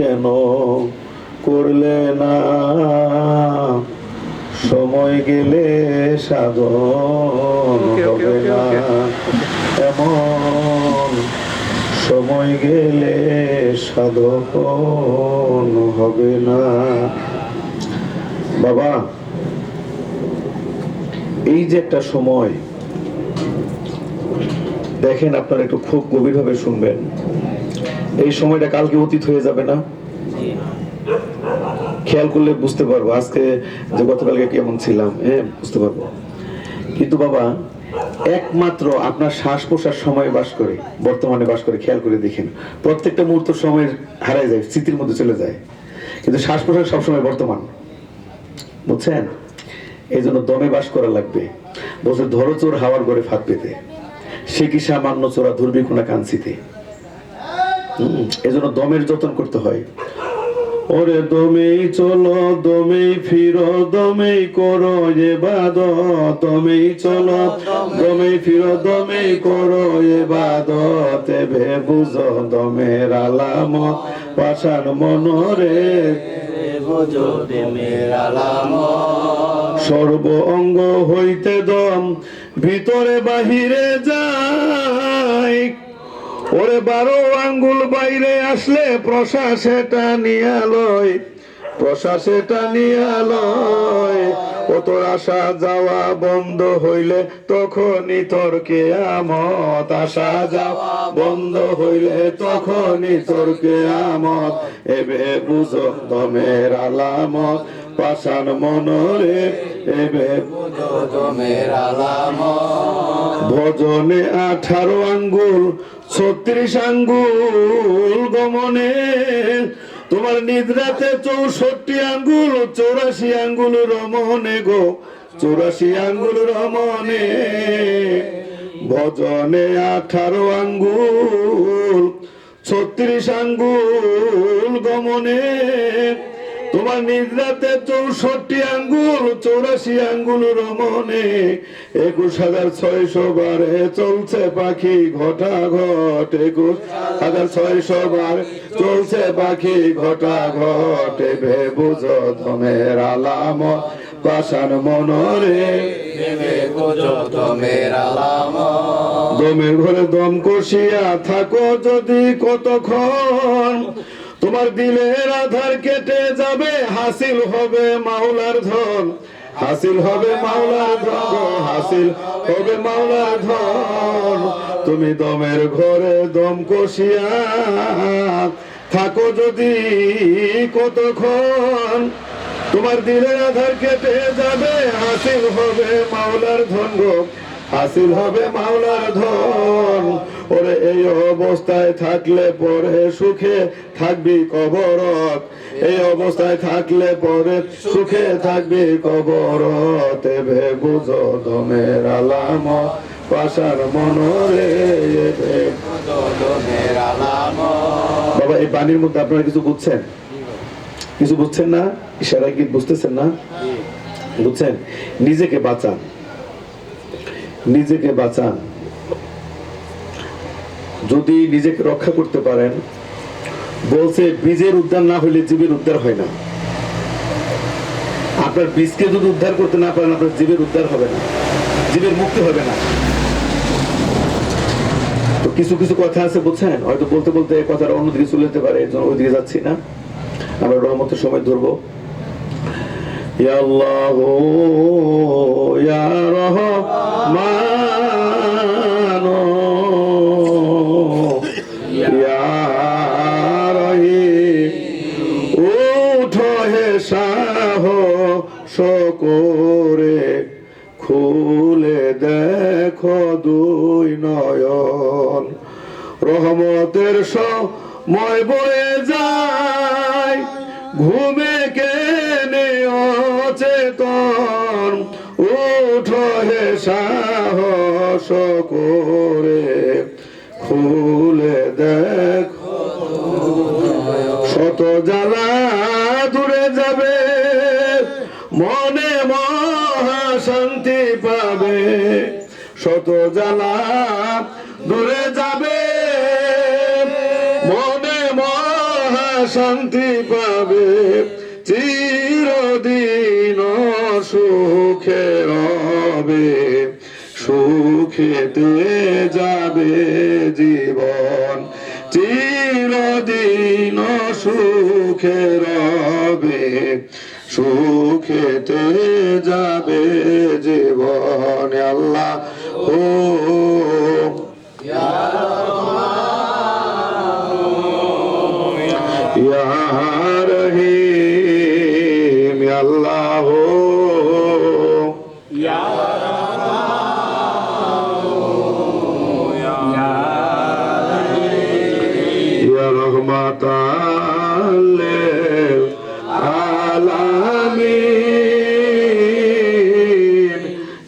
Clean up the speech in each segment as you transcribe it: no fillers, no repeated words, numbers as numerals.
কেন করলে না, সময় গেলে সাধন হবে না, এমন সময় গেলে সাধন হবে না। বাবা, এই যে একটা সময়, দেখেন আপনারা একটু খুব গভীরভাবে শুনবেন। এই সময়টা কালকে অতীত হয়ে যাবে না? খেয়াল করলে বুঝতে পারবো আজকে যে গতকালকে কেমন ছিলাম, বুঝতে পারবো। কিন্তু বাবা, একমাত্র আপনার শ্বাস প্রশ্বাস সময় বাস করে, বর্তমানে বাস করে। খেয়াল করে দেখেন, প্রত্যেকটা মুহূর্ত সময় হারায় যায়, স্মৃতির মধ্যে চলে যায়, কিন্তু শ্বাস প্রশ্বাস সবসময় বর্তমান, বুঝছেন? এই জন্য দমে বাস করা লাগবে। বলছে ধরো চোর হাওয়ার ঘরে ফাঁক পেতে, সে কি সামান্য চোরা ধরবি কোনা কাঞ্চিতে। এই জন্য দমের যত্ন করতে হয়। ওরে দমেই চলো, দমেই ফিরো, দমেই করো ইবাদত, দমেই চলো, দমেই ফিরো, দমেই করো ইবাদত, এবে বুঝো দমের আলামত, পাষাণ মনরে বুঝো দমের আলামত। সর্ব অঙ্গ হইতে দম ভিতরে বাহিরে যায়, ওরে 12 আঙ্গুল বাইরে আসলে প্রশ্বাস এটা নিয়ে লয়, প্রশ্বাস এটা নিয়ে লয়। ও তোর আসা যাওয়া বন্ধ হইলে তখনই তোর কিয়ামত, আসা যাওয়া বন্ধ হইলে তখনই তোর কিয়ামত, এবে বুঝো দমের আলামত, পাষাণ মনরে এবে বুঝো দমের আলামত। ভজনে 18 আঙ্গুল 36 আঙ্গুল গমনে, তোমার নিদ্রাতে 64 আঙ্গুল 84 আঙ্গুল রমনে গো, 84 আঙ্গুল রমনে। ভজনে 18 আঙ্গুল 36 আঙ্গুল গমনে, তোমার নিদ্রাতে 64 আঙ্গুল 84 আঙ্গুল রমনে, 21,600 বারে চলছে পাখি ঘটা ঘট, 21,600 বার চলছে পাখি ঘটা ঘট, ভে বুঝো দমের আলামত, পাষাণ মনরে ভেবে বুঝো দমের আলামত। দমের ঘরে দম কষিয়া থাকো যদি কতক্ষণ, তোমার দিলের আধার কেটে যাবে, হাসিল হবে মাওলার ধন, হাসিল হবে মাওলার ধন, হাসিল হবে মাওলার ধন। তুমি দমের ঘরে দম কষিয়া থাকো যদি কতক্ষণ, তোমার দিলের আধার কেটে যাবে, হাসিল হবে মাওলার ধন গো, হাসিল হবে মাওলার ধন। ওরে এই অবস্থায় থাকলে পরে সুখে থাকবি কবরত, এই অবস্থায় থাকলে পরে সুখে থাকবি কবরত, ভে বুঝো দমের আলামত, পাষাণ মনরে এবে বুঝো দমের আলামত। বাবা, এই বাণীর মধ্যে আপনারা কিছু বুঝছেন? কিছু বুঝছেন না? ইশারায় কি বুঝতেছেন না? বুঝছেন? নিজেকে বাঁচান, নিজেকে বাঁচান। যদি নিজেকে রক্ষা করতে পারেন, বলছে বীজের উদ্ধার না হইলে জীবের উদ্ধার হয় না। আপনার বীজকে যদি উদ্ধার করতে না পারেন, আপনার জীবের উদ্ধার হবে না, জীবের মুক্তি হবে না। তো কিছু কিছু কথা আছে, বুঝছেন? হয়তো বলতে বলতে কথাটা অন্যদিকে চলে যেতে পারে, এই জন্য ওইদিকে যাচ্ছি না। আমরা রহমতের সময় ধরবো। ইয়া আল্লাহ ইয়া রহমান ইয়া রহিম, উঠো হে সাহস করে, খুলে দেখো দুই নয়ন, রহমতের সময় বয়ে যায়, ঘুমে কেনে অচেতন, উঠো হে সাহস করে, খুলে দেখো শত জ্বালা দূরে যাবে, মনে মহা শান্তি পাবে, শত জ্বালা দূরে যাবে, মনে মহা শান্তি পাবে, চিরদিন সুখে রবে, সুখেতে যাবে জীবন, চিরদিন সুখে রবে, সুখেতে যাবে জীবন। আল্লাহ ও ইয়া রহিম, আল্লাহ ইয়া রহমাতাল লিল আলামিন,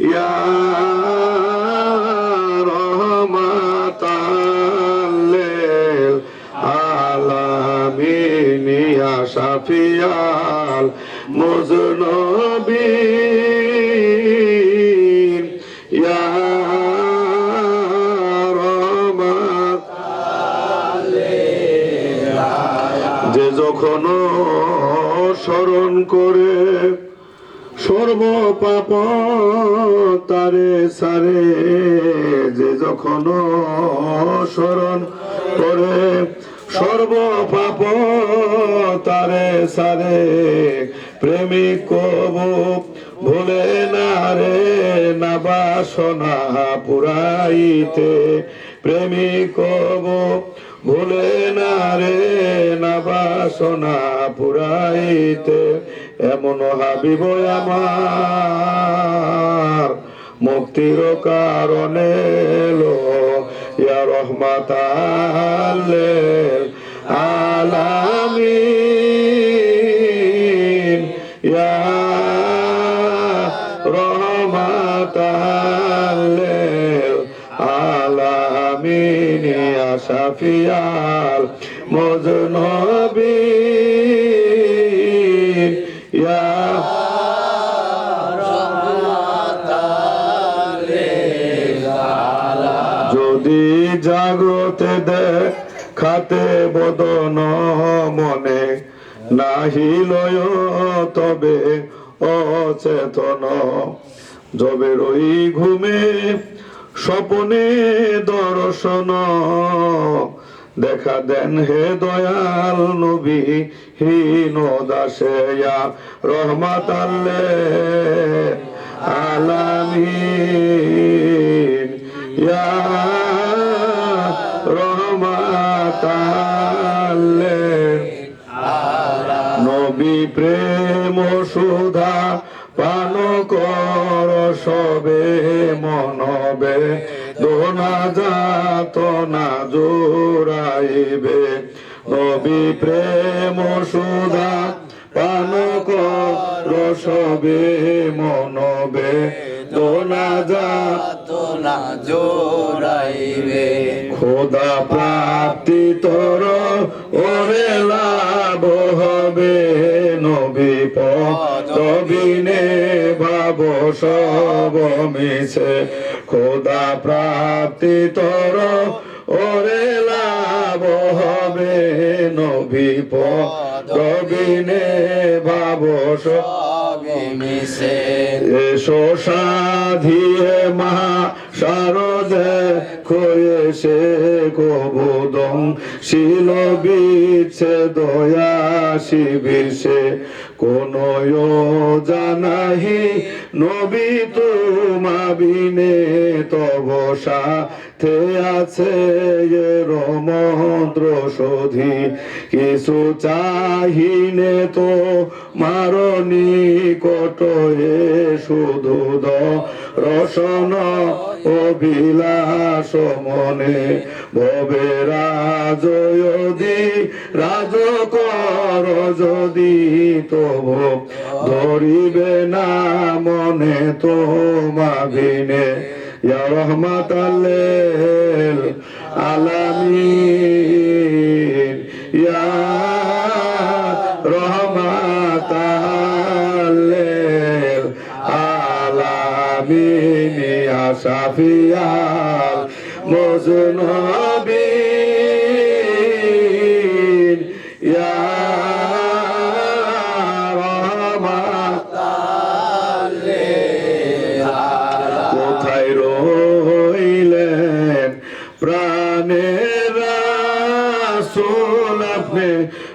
ইয়া রহমাতাল লিল আলামিন, ইয়া শাফিয়াল মুযনবিন, ইয়া যে যখন স্মরণ করে সর্বপাপ তারে সারে, যে যখন স্মরণ করে সর্বপাপ তারে সারে, প্রেমিক কবু ভুলে না রে না বাসনা পুরাইতে, প্রেমিক কবু ভুলে না রে না বাসনা পুরাইতে, এমন হাবিব আমার মুক্তির কারণে লো, ইয়া রহমাতাল লিল আলামিন, ইয়া রহমাতাল লিল আলামিন, ইয়া শাফিয়াল মুযনবিন, ইয়া যদি জাগ্রতে দেখাতে বদন মনে, নাহিলয় তবে অচেতন, যবে রই ঘুমে স্বপনে দর্শন, দেখা দেন হে দয়াল নবী হীন দাসে, ইয়া রহমাতাল লিল আলামিন, ইয়া রহমাতাল লিল নবী প্রেম সুধা পান কর সবে, মনবে দোনা যাত না জোড়াইবে, নবী প্রেম সুধা পান কর সবে, মনবে দোনা যাত না জোড়াইবে, খোদা প্রাপ্তি তোর ওরে লাভ হবে, নবী পদবিনে ভাব সব মিছে, খোদা প্রাপ্তি তোর ওরে লাভ হবে, নবী পদবিনে ভাব সব মিছে, এসো সাধিয়ে মহা শারদে খয়েছে কবুদং শিল বিচ্ছে দয়া শিবিছে, কোন জানাহি নবী তোমা বিনে, তব সাথে আছে মন্ত্র শোধি, কিছু চাহিনে তো মারণি কটয়ে, শুধু রসন অভিলাষ মনে, ভবে রাজয়দি রাজ কর যদি, তব ধরিবে না মনে তোমা বিনে, ইয়া রহমাতাল লিল আলামিন, ইয়া রহমাতাল লিল আলামিন, ইয়া শাফিয়াল মুযনবিন, ইয়া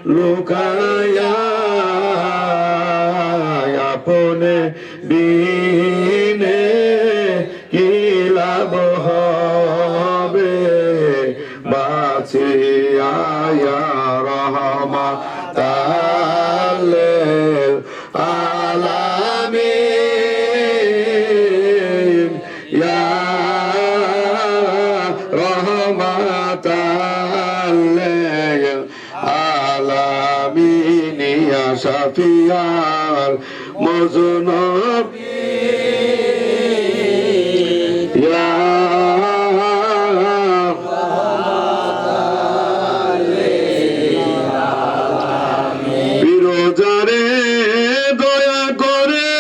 লুকায়া আপনে বিনে কি লাভ হবে বাঁচিয়া রহমাতাল আলামিন ইয়া রহমাতাল আলামিন ইয়া শাফিয়াল মুজনবিন ইয়া বিরোজারে দয়া করে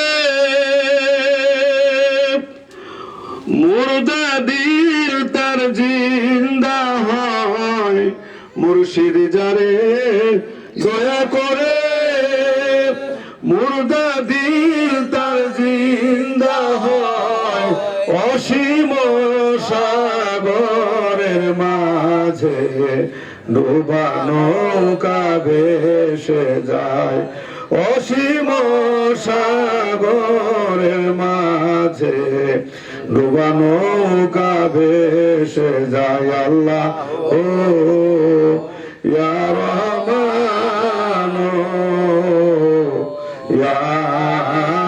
মুর্দা দিল তার জিন্দা হয় মুর্শিদ যারে দয়া করে মুর্দা দিল তার জিন্দা হয় অসীম সাগরের মাঝে ডোবা নৌকা ভেসে যায় অসীম সাগরের মাঝে ডোবা নৌকা ভেসে যায় আল্লাহ ও ইয়া রহমান ইয়া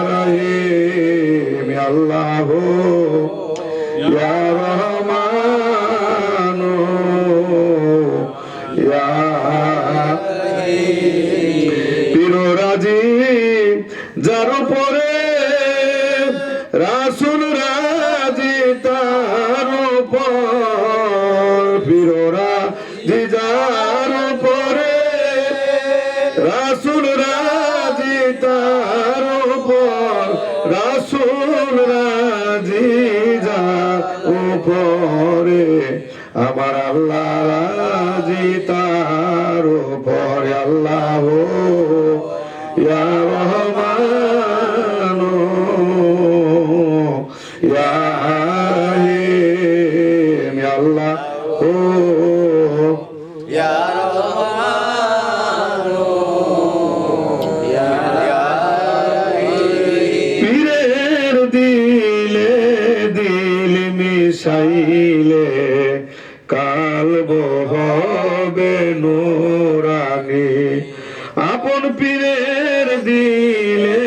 রহিম আল্লাহ ইয়া রহমান ইয়া পিরোরাজি যার উপরে রাসূল রাজি তার উপর পিরোরাজি যার উপরে রাসূল রাজি তার উপর রাসূল রাজি যার উপরে আমার আল্লাহ রাজি তার উপরে আল্লাহ ইয়া রহমান ইয়া রহিম ইয়া আল্লাহ ইয়া রহমান ইয়া পীরের দিলে দিল মিশাইলে কালব হবে নুরানি আপন পীরের দিলে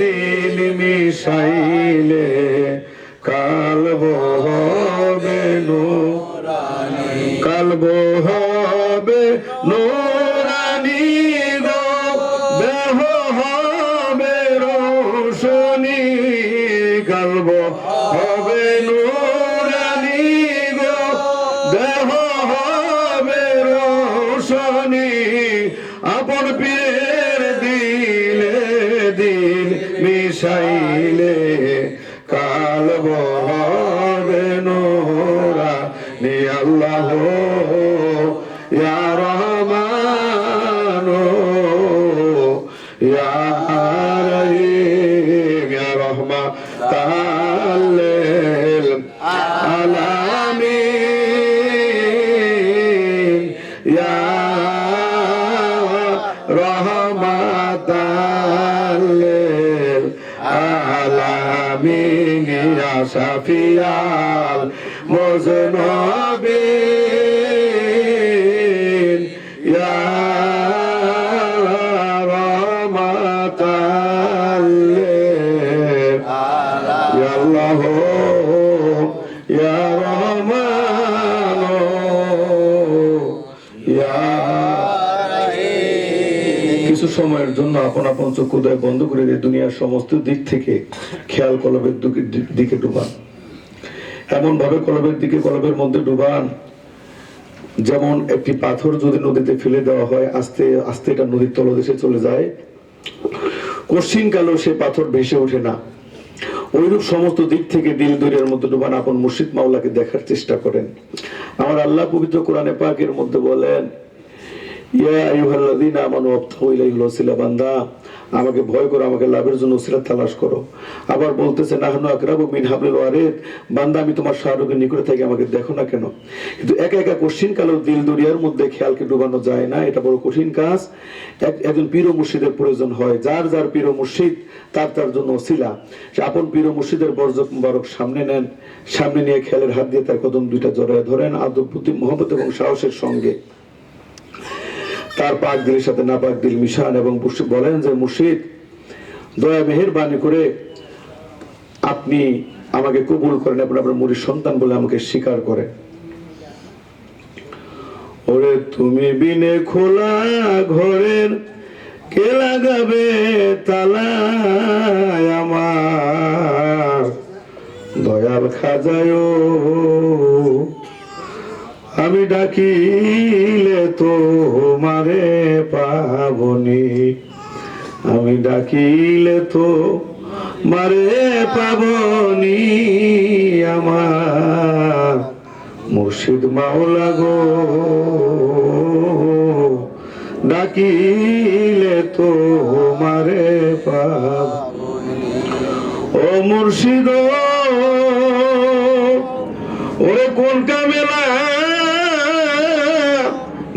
দিল মিশাইলে কালব হবে নুরানি কালব হবে নুরানি গো দেহ হবে রোশনি কালব হবে নুরানি গো দেহ হবে রোশনি আপন পীরের দিলে দিল মিশাইলে কালব হবে নুরানি আল্লাহ ইয়া রহমান ইয়া রহিম ইয়া রহমাতাল আলামিন ইয়া রহমাতাল আলামিন ইয়া শাফিয়াল মুজনবিন ইয়া রহমাতাল ইয়া আল্লাহ ইয়া রহমান ইয়া কিছু সময়ের জন্য আপন আপন চক্ষুদয় বন্ধ করে দিয়ে দুনিয়ার সমস্ত দিক থেকে খেয়াল কলবের দিকে ডুবান এমন ভাবে কলবের মধ্যে ডুবান যেমন একটি পাথর যদি নদীতে ফেলে দেওয়া হয় আস্তে আস্তে এটা নদীর তলদেশে চলে যায় কঠিন কালেও সে পাথর ভেসে ওঠে না ওইরূপ সমস্ত দিক থেকে দিল দরিয়ার মধ্যে ডুবান আপন মুর্শিদ মাওলাকে দেখার চেষ্টা করেন আমার আল্লাহ পবিত্র কোরআনে পাকের মধ্যে বলেন ইয়া আইয়ুহাল্লাযীনা আমানু ওয়াবতাগু ইলাইহিল ওয়াসিলা, বান্দা আমাকে ভয় করো, আমাকে লাভের জন্য ওসিলা তালাশ করো। আবার বলতেছে নাহনু আকরাবু মিন হাবলিল ওয়ারিদ, বান্দা আমি তোমার শাহরুখের নিকটে থাকি, আমাকে দেখো না কেন? কিন্তু একা একা কঠিন কালো দিল দরিয়ার মধ্যে খেয়ালকে ডুবানো যায় না, এটা বড় কঠিন কাজ। একজন পীর ও মুর্শিদের প্রয়োজন হয়, যার যার পীর ও মুর্শিদ তার তার জন্য ওসিলা। সে আপন পীর ও মুর্শিদের বরজত মুবারক সামনে নেন, সামনে নিয়ে খেয়ালের হাত দিয়ে তার কদম দুইটা জড়ায় ধরেন আদব প্রতি মহব্বত এবং সাহসের সঙ্গে। তার পাক দিলের সাথে না পাক দিল মিশান এবং বলেন যে মুর্শিদ দয়া মেহেরবানি করে আপনি আমাকে কবুল করেন এবং আপনার মুরিদ সন্তান বলে আমাকে স্বীকার করেন। ওরে তুমি বিনে খোলা ঘরের কে লাগাবে তালা, আমার দয়াল খাজায় আমি ডাকিলে তো মারে পাবনি, আমি ডাকিলে তো মারে পাবনি, আমার মুর্শিদ মাওলা গো, ডাকিলে তো মারে পাবনি। ও মুর্শিদ ওরে কোন কামেলা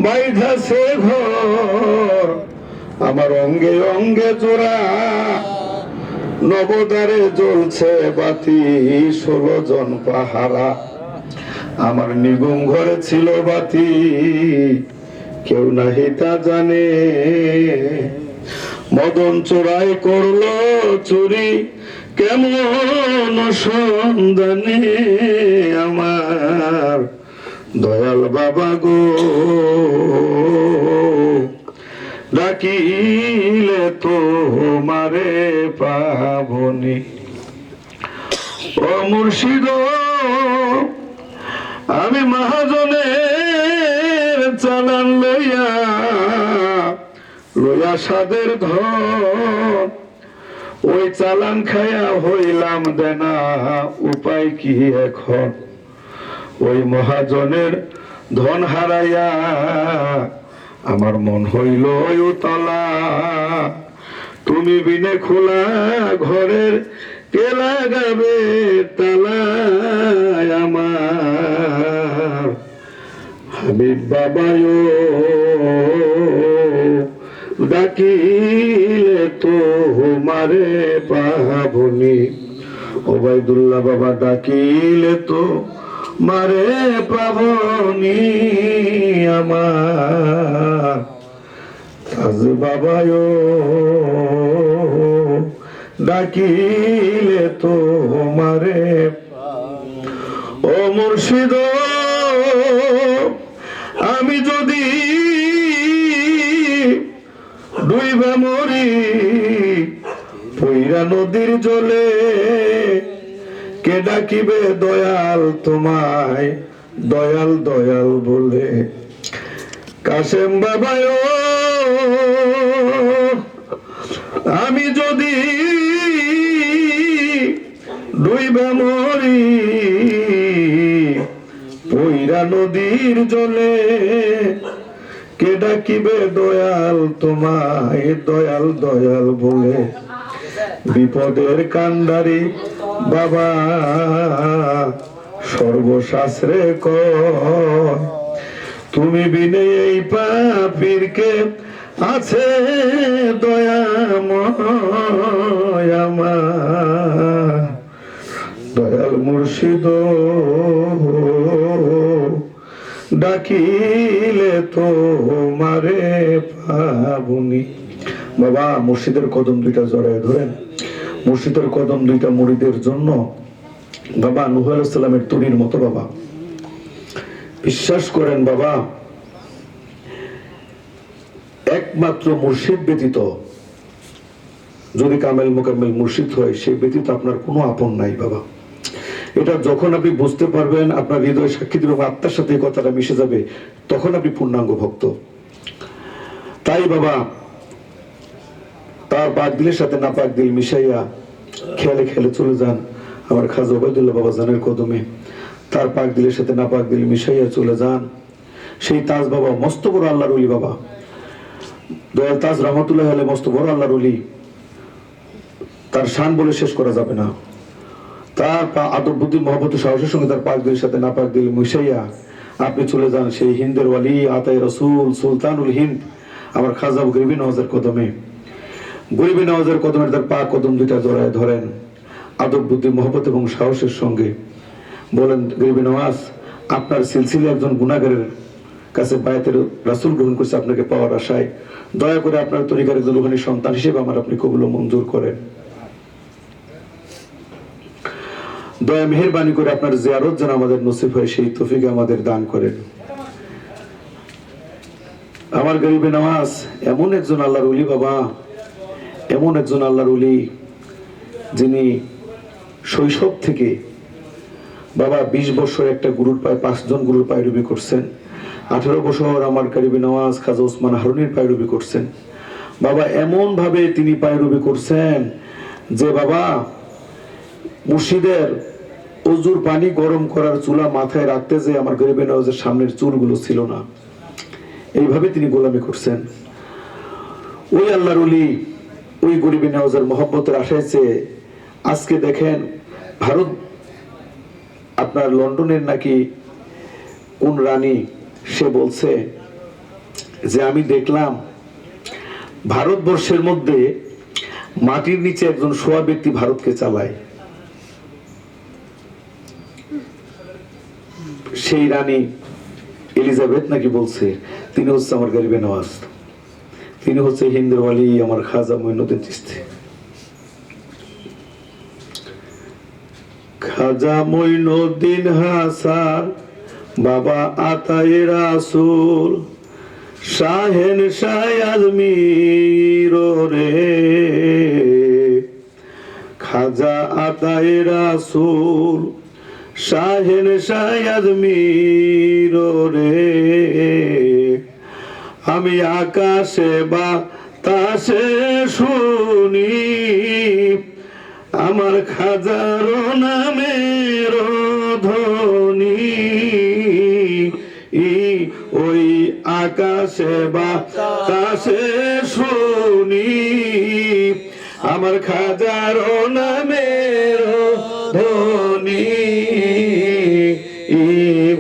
বাইধাছে ঘর, আমার অঙ্গে অঙ্গে জোড়া নবদ্বারে জ্বলছে বাতি 16 জন পাহারা, আমার নিগুম ঘরে ছিল বাতি কেউ নাহি তা জানে, মদন চোরাই করলো চুরি কেমন সন্ধানে, আমার দয়াল বাবা গো, ডাকিলে তো মারে পাবনি। ও মুর্শিদ আমি মহাজনের চালান লইয়া লইয়া সাদের ধন, ওই চালান খায়া হইলাম দেনা, উপায় কি এখন? ওই মহাজনের ধন হারাইয়া আমার মন হইল উতলা, তুমি বিনে খোলা ঘরের কে লাগাবে তালা, আমার হাবিব বাবায় ডাকিলে তো মারে পাবনি। ওবায়দুল্লাহ বাবা ডাকিলে তো মারে পাবনি, আমার তাজ বাবায় ডাকিলে তো মারে। ও মুর্শিদ আমি যদি ডুইবা মরি পইরা নদীর জলে, কে ডাকিবে দয়াল তোমায় দয়াল দয়াল বলে? কাশেম বাবায় আমি যদি ডুইবা মরি পইরা নদীর জলে, কে ডাকিবে দয়াল তোমায় দয়াল দয়াল বলে? বিপদের কান্ডারি বাবা সর্বশাস্ত্রে কয়, তুমি বিনে এই পাপীরকে আছে দয়াময়, আমার দয়াল মুর্শিদ ডাকিলে তো মারে পাবনি। বাবা মুর্শিদের কদম দুইটা জড়ায় ধরেন, মুর্শিদের কদম দুইটা মুরিদের জন্য বাবা নূহ আলাইহিস সালামের তরির মতো। বাবা বিশ্বাস করেন বাবা, একমাত্র মুর্শিদ ব্যতীত যদি কামেল মোকাম্মেল মুর্শিদ হয়, সে ব্যতীত আপনার কোনো আপন নাই বাবা। এটা যখন আপনি বুঝতে পারবেন, আপনার হৃদয় সাক্ষী দিবে, আত্মার সাথে এই কথাটা মিশে যাবে, তখন আপনি পূর্ণাঙ্গ ভক্ত। তাই বাবা তার পাক দিলের সাথে না পাক দিল মিশাইয়া খেলে খেলে চলে যান আমার খাজা ওবায়দুল্লাহ বাবা জানের কদমে। তার পাক দিলের সাথে না পাক দিল মিশাইয়া চলে যান সেই তাজ বাবা, মস্ত বড় আল্লাহর ওলি বাবা, দয়াল তাজ রহমতুল্লাহ আলাইহি মস্ত বড় আল্লাহর ওলি, তার শান বলে শেষ করা যাবে না। তার আদব বুদ্ধি মহব্বত সাহসের সঙ্গে তার পাক দিলের সাথে নাপাক দিল মিশাইয়া আপনি চলে যান সেই হিন্দের ওয়ালি আতাই রসুল সুলতানুল হিন্দ আমার খাজা গরিবি নওয়াজের কদমে। গরিবি নওয়াজের কদমের তার পাক কদম দুইটা জড়ায় ধরেন আদব বুদ্ধি মহব্বত এবং সাহসের সঙ্গে, বলেন গরিবি নওয়াজ, আপনার সিলসিলে একজন গুনাহগারের কাছে বায়াতের রাসূল গ্রহণ করছে আপনাকে পাওয়ার আশায়, দয়া করে আপনার তরিকার একজন রূহানী সন্তান হিসেবে আমার আপনি কবুল ও মঞ্জুর করেন। দয়া মেহেরবানি করে আপনার জিয়ারত যেন আমাদের নসিব হয় সেই তৌফিক আমাদের দান করেন। আমার গরিবে নওয়াজ এমন একজন আল্লাহর ওলি বাবা, এমন একজন আল্লাহর ওলি যিনি শৈশব থেকে বাবা 20 বছর একটা গুরুর পায়ে 5 জন গুরুর পায়রবি করছেন, 18 বছর আমার গরিবে নওয়াজ খাজা ওসমান হারুনির পায়রবি করছেন। বাবা এমন ভাবে তিনি পায়রবি করছেন যে বাবা মুর্শিদের অজুর পানি গরম করার চুলা মাথায় রাখতে যে আমার গরিবে নওয়াজের সামনের চুলগুলো ছিল না, এইভাবে তিনি গোলামি করছেন। ওই আল্লাহর ওলি ওই গরিবে নওয়াজের মহব্বতের আশায় চেয়ে আজকে দেখেন ভারত আপনার লন্ডনের নাকি কোন রানী সে বলছে যে আমি দেখলাম ভারতবর্ষের মধ্যে মাটির নিচে একজন শোয়া ব্যক্তি ভারতকে চালায়। সেই রানী এলিজাবেথ নাকি বলছে তিনি হচ্ছে আমার গরিবে নওয়াজ, তিনি হচ্ছে হিন্দের ওয়ালি আমার খাজা মঈনুদ্দিন চিশতি। খাজা মঈনুদ্দিন হাসান বাবা আতায়ে রাসূল শাহেন শাহ আজমির রে, খাজা আতায়ে রাসূল শাহেন শাহ আজমির রে, আমি আকাশে বাতাসে শুনি আমার খাজার নামের ধ্বনি, ওই আকাশে বাতাসে শুনি আমার খাজার নামের ধ্বনি।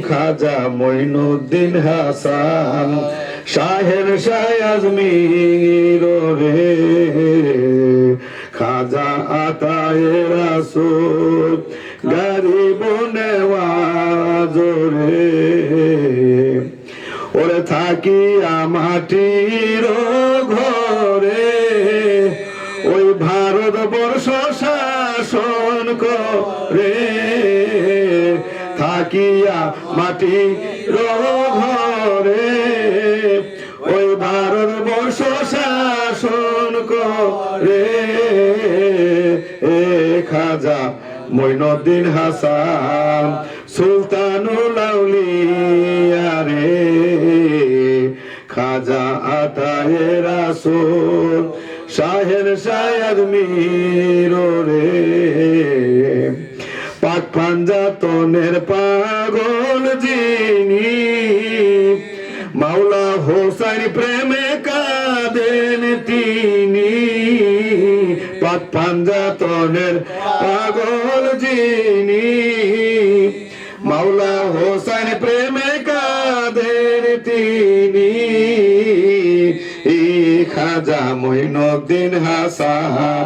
খাজা মঈনুদ্দিন হাসান শাহের শাহ আজমির রে, খাজা আতায়ে রাসূল গরিব নেওয়াজ রে, ওরে থাকি মাটির ঘরে ওই ভারতবর্ষ শাসন করে, থাকিয়া মাটির ঘরে ওই ভারতবর্ষ শাসন করে, খাজা মঈনুদ্দিন হাসান সুলতানুল আউলিয়া রে, খাজা আতায়ে রাসূল শাহের শাহ আজমির রে, পাক পাঞ্জাতনের পাগল যিনি মাওলা হোসেন প্রেমে কাঁদেন তিনি, পাক পাঞ্জাতনের পাগল যিনি মাওলা হোসেন প্রেমে কাঁদেন তিনি, খাজা মঈনুদ্দিন হাসান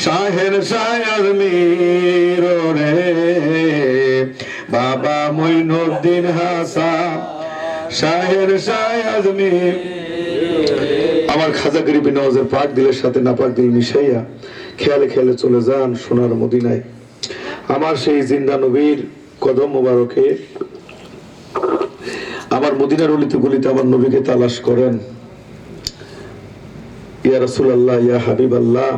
শাহের শাহ আজমির রে, বাবা মঈনুদ্দিন হাসান শাহের শাহ আজমির। আমার খাজা গরিবি নওয়াজের পাক দিলের সাথে নাপাক দিল মিশাইয়া খেয়ালে খেয়ালে চলে যান সোনার মদিনায়। আমার সেই জিন্দা নবীর কদম মোবারকে আমার মদিনার অলিতে গলিতে আমার নবীকে তালাশ করেন। ইয়া রাসূলুল্লাহ, ইয়া হাবিবাল্লাহ,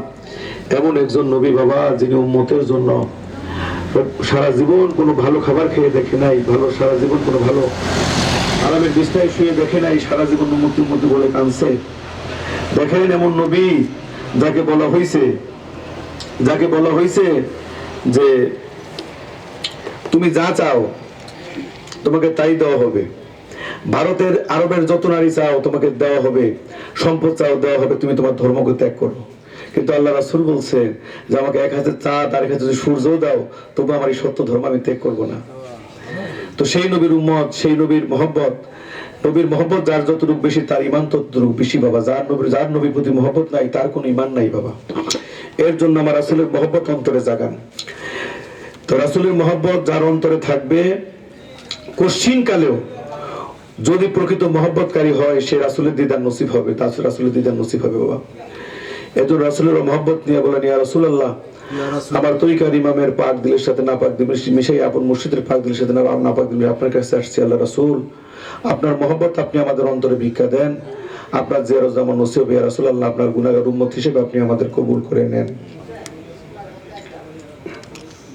এমন একজন নবী বাবা যিনি উম্মতের জন্য সারা জীবন কোনো ভালো খাবার খেয়ে দেখে নাই, সারা জীবন কোনো ভালো আরামের বিছানায় শুয়ে দেখে নাই, সারা জীবন উম্মতি উম্মতি বলে কাঁদছে। দেখেন এমন নবী যাকে বলা হয়েছে যে তুমি যা চাও তোমাকে তাই দেওয়া হবে। ভারতের আরবের যত নারী চাও তোমাকে দেওয়া হবে, সম্পদ চাও দেওয়া হবে, তুমি তোমার ধর্মকে ত্যাগ করো। কিন্তু আল্লাহ রাসূল বলছে যে আমাকে এক হাতে চাঁদ আর এক হাতে যদি সূর্য দাও, তবু আমার এই সত্য ধর্ম আমি ত্যাগ করবো না। তো সেই নবীর উম্মত, সেই নবীর মহব্বত, নবীর মহব্বত যার যতটুকু বেশি তার ইমান ততটুকু বেশি বাবা। যার নবীর প্রতি মহব্বত নাই তার কোনো ইমান নাই বাবা। এর জন্য আমার রাসূলের মহব্বত অন্তরে জাগান। তো রাসূলের মহব্বত যার অন্তরে থাকবে, কঠিন কালেও যদি প্রকৃত মহব্বতকারী হয়, সে রাসূলের দিদার নসিব হবে, তার রাসূলের দিদার নসিব হবে বাবা। এজন্য রাসূলের মহব্বত নিয়ে বলেন, ইয়া রাসূলুল্লাহ, আমার তরিকার ইমামের পাক দিলের সাথে না পাক দিল মিশাই আপন মুর্শিদের পাক দিলের সাথে না পাক দিল আপনার কাছে আসছি আল্লাহ রাসূল, আপনার মহব্বত আপনি আমাদের অন্তরে ভিক্ষা দেন, আপনার জিয়ারত যেমন নসিব ইয়া রাসূলুল্লাহ, আপনার গুনাহগার উম্মত হিসেবে আপনি আমাদের কবুল করে নেন।